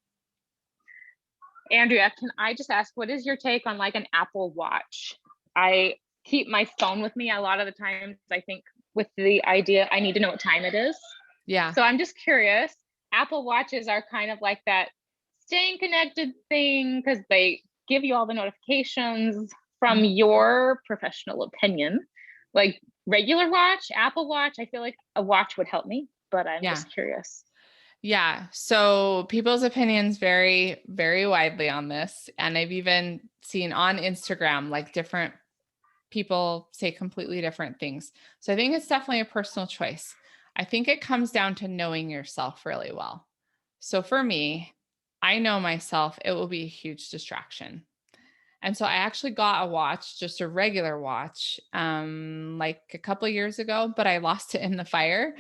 Speaker 3: Andrea, can I just ask, what is your take on like an Apple Watch? I keep my phone with me a lot of the times, I think, with the idea I need to know what time it is.
Speaker 1: Yeah.
Speaker 3: So I'm just curious. Apple Watches are kind of like that staying connected thing because they give you all the notifications. From your professional opinion, like regular watch, Apple Watch, I feel like a watch would help me, but I'm just curious.
Speaker 1: Yeah. So people's opinions vary very widely on this. And I've even seen on Instagram, like different people say completely different things. So I think it's definitely a personal choice. I think it comes down to knowing yourself really well. So for me, I know myself, it will be a huge distraction. And so I actually got a watch, just a regular watch, like a couple of years ago, but I lost it in the fire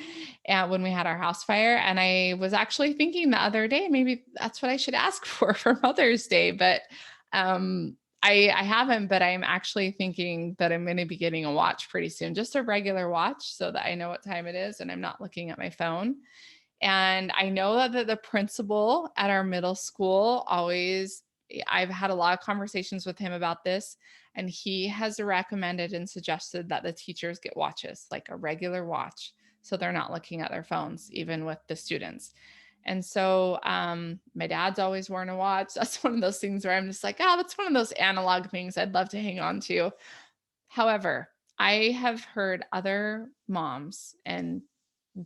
Speaker 1: and when we had our house fire. And I was actually thinking the other day, maybe that's what I should ask for Mother's Day. But I haven't, but I'm actually thinking that I'm going to be getting a watch pretty soon, just a regular watch so that I know what time it is and I'm not looking at my phone. And I know that the principal at our middle school I've had a lot of conversations with him about this, and he has recommended and suggested that the teachers get watches, like a regular watch, so they're not looking at their phones, even with the students. And so my dad's always worn a watch. That's one of those things where I'm just like, oh, that's one of those analog things I'd love to hang on to. However, I have heard other moms and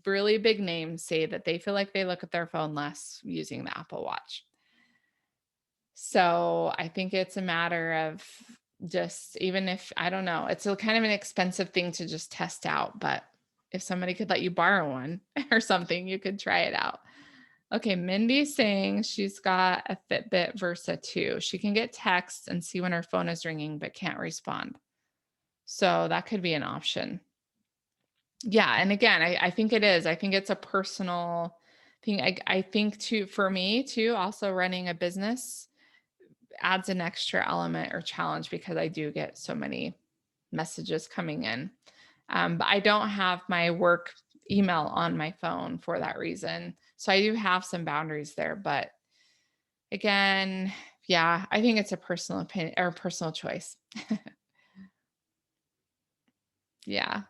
Speaker 1: really big names say that they feel like they look at their phone less using the Apple Watch. So I think it's a matter of just, even if, I don't know, it's a kind of an expensive thing to just test out, but if somebody could let you borrow one or something, you could try it out. Okay. Mindy's saying she's got a Fitbit Versa 2. She can get texts and see when her phone is ringing, but can't respond. So that could be an option. Yeah. And again, I think it is. I think it's a personal thing. I think for me too, also running a business adds an extra element or challenge because I do get so many messages coming in. But I don't have my work email on my phone for that reason. So I do have some boundaries there, but again, yeah, I think it's a personal opinion or personal choice. Yeah.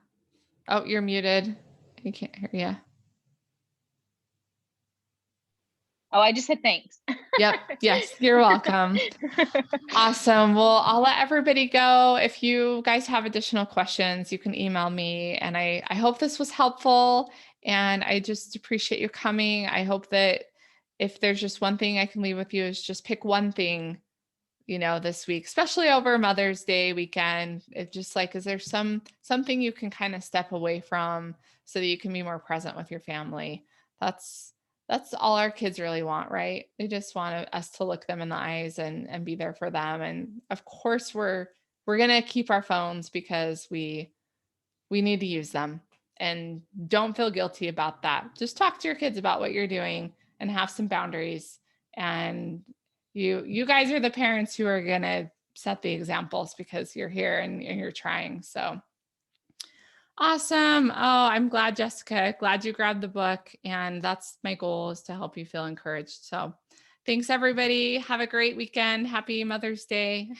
Speaker 1: Oh, you're muted. I can't hear you.
Speaker 3: Oh, I just said thanks.
Speaker 1: Yep. Yes. You're welcome. Awesome. Well, I'll let everybody go. If you guys have additional questions, you can email me. And I hope this was helpful. And I just appreciate you coming. I hope that if there's just one thing I can leave with you is just pick one thing, this week, especially over Mother's Day weekend. It's just like, is there something you can kind of step away from so that you can be more present with your family? That's all our kids really want, right? They just want us to look them in the eyes and be there for them. And of course we're going to keep our phones because we need to use them, and don't feel guilty about that. Just talk to your kids about what you're doing and have some boundaries. And you guys are the parents who are going to set the examples because you're here and you're trying. So awesome. Oh, I'm glad, Jessica. Glad you grabbed the book. And that's my goal, is to help you feel encouraged. So thanks, everybody. Have a great weekend. Happy Mother's Day.